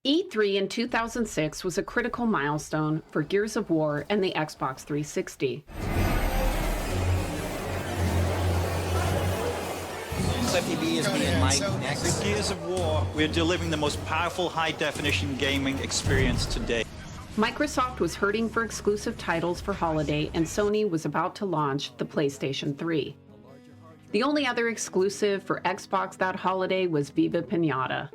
E3 in 2006 was a critical milestone for Gears of War and the Xbox 360. Cliffy B is me and Mike next. With Gears of War, we're delivering the most powerful high-definition gaming experience today. Microsoft was hurting for exclusive titles for holiday, and Sony was about to launch the PlayStation 3. The only other exclusive for Xbox that holiday was Viva Pinata.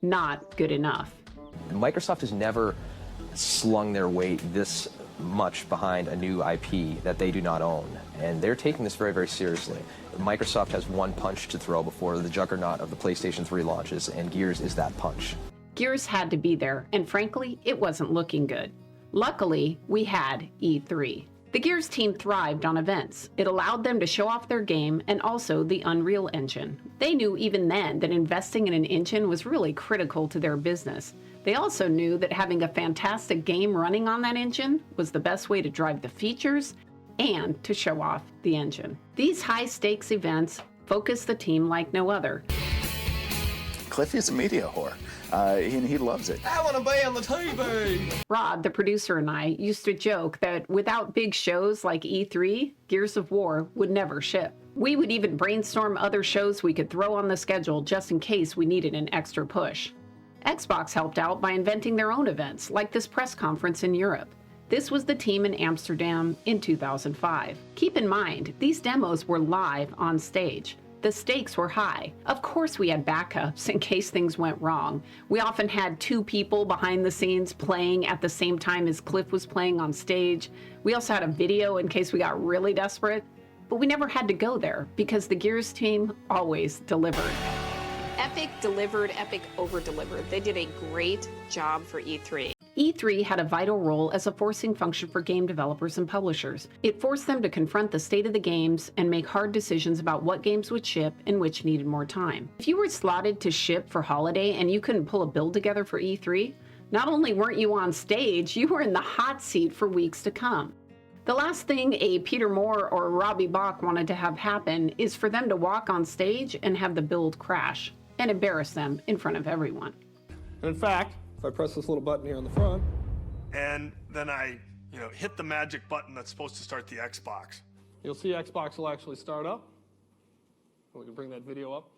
Not good enough. Microsoft has never slung their weight this much behind a new IP that they do not own, and they're taking this very, very seriously. Microsoft has one punch to throw before the juggernaut of the PlayStation 3 launches, and Gears is that punch. Gears had to be there, and frankly, it wasn't looking good. Luckily, we had E3. The Gears team thrived on events. It allowed them to show off their game and also the Unreal Engine. They knew even then that investing in an engine was really critical to their business. They also knew that having a fantastic game running on that engine was the best way to drive the features and to show off the engine. These high-stakes events focus the team like no other. Cliffy is a media whore, and he loves it. I want to be on the TV! Rod, the producer, and I used to joke that without big shows like E3, Gears of War would never ship. We would even brainstorm other shows we could throw on the schedule just in case we needed an extra push. Xbox helped out by inventing their own events, like this press conference in Europe. This was the team in Amsterdam in 2005. Keep in mind, these demos were live on stage. The stakes were high. Of course we had backups in case things went wrong. We often had two people behind the scenes playing at the same time as Cliff was playing on stage. We also had a video in case we got really desperate. But we never had to go there because the Gears team always delivered. Epic delivered, Epic over-delivered. They did a great job for E3. E3 had a vital role as a forcing function for game developers and publishers. It forced them to confront the state of the games and make hard decisions about what games would ship and which needed more time. If you were slotted to ship for holiday and you couldn't pull a build together for E3, not only weren't you on stage, you were in the hot seat for weeks to come. The last thing a Peter Moore or Robbie Bach wanted to have happen is for them to walk on stage and have the build crash and embarrass them in front of everyone. And in fact, if I press this little button here on the front, and then I, hit the magic button that's supposed to start the Xbox, you'll see Xbox will actually start up. We can bring that video up.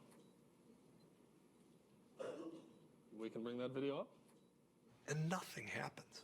We can bring that video up. and nothing happens.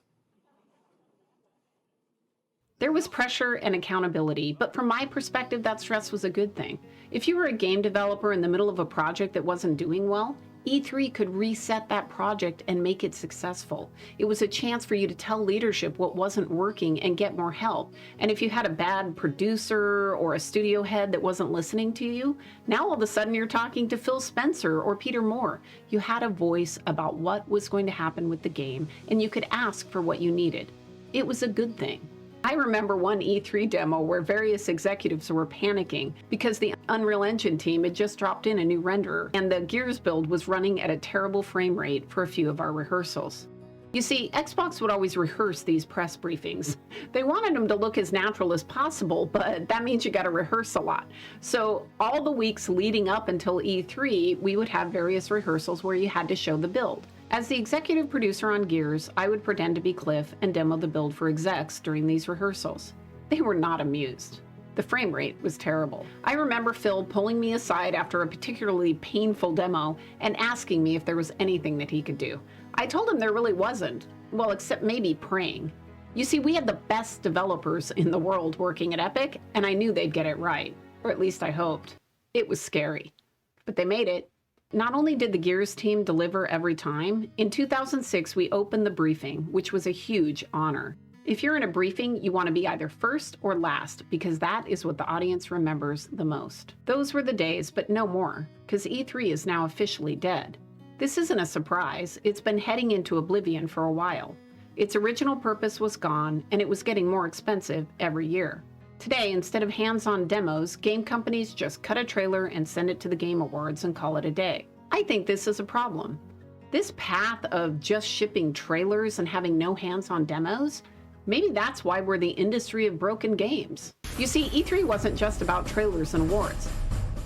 There was pressure and accountability, but from my perspective, that stress was a good thing. If you were a game developer in the middle of a project that wasn't doing well, E3 could reset that project and make it successful. It was a chance for you to tell leadership what wasn't working and get more help. And if you had a bad producer or a studio head that wasn't listening to you, now all of a sudden you're talking to Phil Spencer or Peter Moore. You had a voice about what was going to happen with the game, and you could ask for what you needed. It was a good thing. I remember one E3 demo where various executives were panicking because the Unreal Engine team had just dropped in a new renderer and the Gears build was running at a terrible frame rate for a few of our rehearsals. You see, Xbox would always rehearse these press briefings. They wanted them to look as natural as possible, but that means you got to rehearse a lot. So all the weeks leading up until E3, we would have various rehearsals where you had to show the build. As the executive producer on Gears, I would pretend to be Cliff and demo the build for execs during these rehearsals. They were not amused. The frame rate was terrible. I remember Phil pulling me aside after a particularly painful demo and asking me if there was anything that he could do. I told him there really wasn't, well, except maybe praying. You see, we had the best developers in the world working at Epic, and I knew they'd get it right, or at least I hoped. It was scary, but they made it. Not only did the Gears team deliver every time, in 2006 we opened the briefing, which was a huge honor. If you're in a briefing, you want to be either first or last, because that is what the audience remembers the most. Those were the days, but no more, because E3 is now officially dead. This isn't a surprise, it's been heading into oblivion for a while. Its original purpose was gone, and it was getting more expensive every year. Today, instead of hands-on demos, game companies just cut a trailer and send it to the Game Awards and call it a day. I think this is a problem. This path of just shipping trailers and having no hands-on demos, maybe that's why we're the industry of broken games. You see, E3 wasn't just about trailers and awards.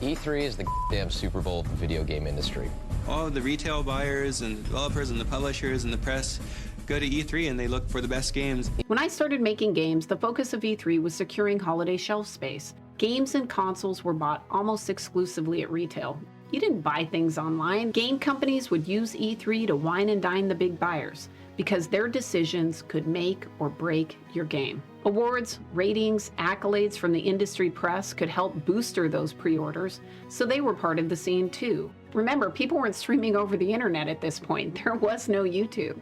E3 is the damn Super Bowl of the video game industry. All of the retail buyers and developers and the publishers and the press go to E3 and they look for the best games. When I started making games, the focus of E3 was securing holiday shelf space. Games and consoles were bought almost exclusively at retail. You didn't buy things online. Game companies would use E3 to wine and dine the big buyers because their decisions could make or break your game. Awards, ratings, accolades from the industry press could help booster those pre-orders, so they were part of the scene too. Remember, people weren't streaming over the internet at this point. There was no YouTube.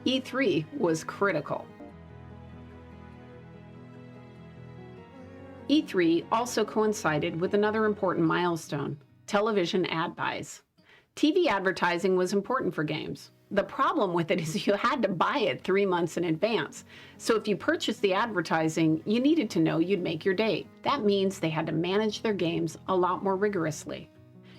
E3 was critical. E3 also coincided with another important milestone: television ad buys. TV advertising was important for games. The problem with it is you had to buy it 3 months in advance. So if you purchased the advertising, you needed to know you'd make your date. That means they had to manage their games a lot more rigorously.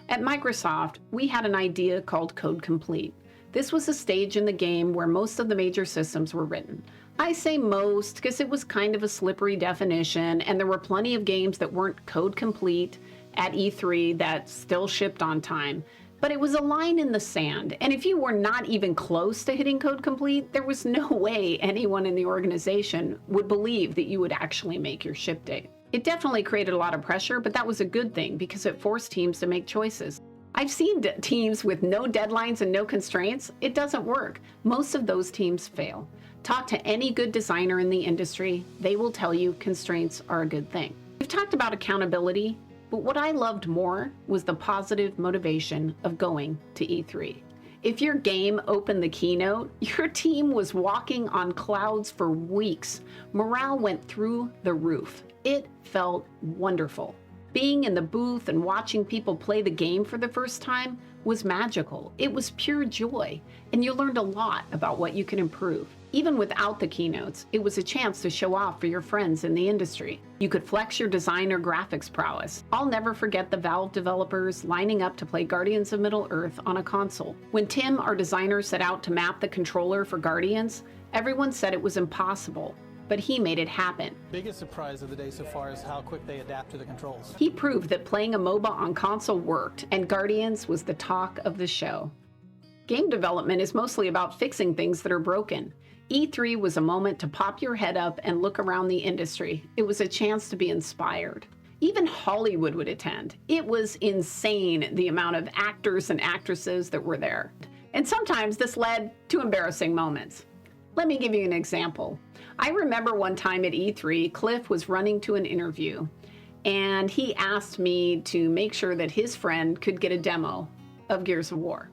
At Microsoft, we had an idea called Code Complete. This was a stage in the game where most of the major systems were written. I say most because it was kind of a slippery definition, and there were plenty of games that weren't code complete at E3 that still shipped on time. But it was a line in the sand, and if you were not even close to hitting code complete, there was no way anyone in the organization would believe that you would actually make your ship date. It definitely created a lot of pressure, but that was a good thing because it forced teams to make choices. I've seen teams with no deadlines and no constraints. It doesn't work. Most of those teams fail. Talk to any good designer in the industry. They will tell you constraints are a good thing. We've talked about accountability, but what I loved more was the positive motivation of going to E3. If your game opened the keynote, your team was walking on clouds for weeks. Morale went through the roof. It felt wonderful. Being in the booth and watching people play the game for the first time was magical. It was pure joy, and you learned a lot about what you can improve. Even without the keynotes, it was a chance to show off for your friends in the industry. You could flex your design or graphics prowess. I'll never forget the Valve developers lining up to play Guardians of Middle-earth on a console. When Tim, our designer, set out to map the controller for Guardians, everyone said it was impossible, but he made it happen. Biggest surprise of the day so far is how quick they adapt to the controls. He proved that playing a MOBA on console worked, and Guardians was the talk of the show. Game development is mostly about fixing things that are broken. E3 was a moment to pop your head up and look around the industry. It was a chance to be inspired. Even Hollywood would attend. It was insane, the amount of actors and actresses that were there. And sometimes this led to embarrassing moments. Let me give you an example. I remember one time at E3, Cliff was running to an interview, and he asked me to make sure that his friend could get a demo of Gears of War.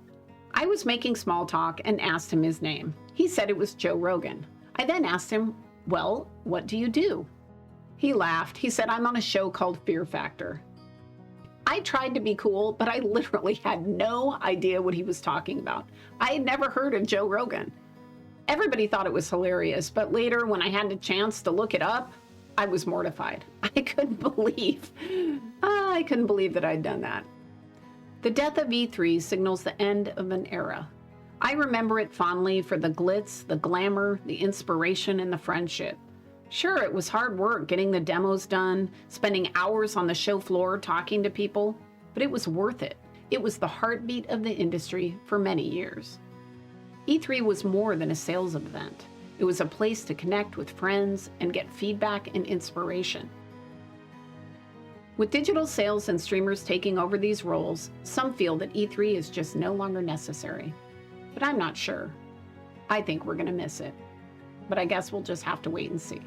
I was making small talk and asked him his name. He said it was Joe Rogan. I then asked him, well, what do you do? He laughed. He said, I'm on a show called Fear Factor. I tried to be cool, but I literally had no idea what he was talking about. I had never heard of Joe Rogan. Everybody thought it was hilarious, but later when I had the chance to look it up, I was mortified. I couldn't believe that I'd done that. The death of E3 signals the end of an era. I remember it fondly for the glitz, the glamour, the inspiration, and the friendship. Sure, it was hard work getting the demos done, spending hours on the show floor talking to people, but it was worth it. It was the heartbeat of the industry for many years. E3 was more than a sales event. It was a place to connect with friends and get feedback and inspiration. With digital sales and streamers taking over these roles, some feel that E3 is just no longer necessary. But I'm not sure. I think we're going to miss it. But I guess we'll just have to wait and see.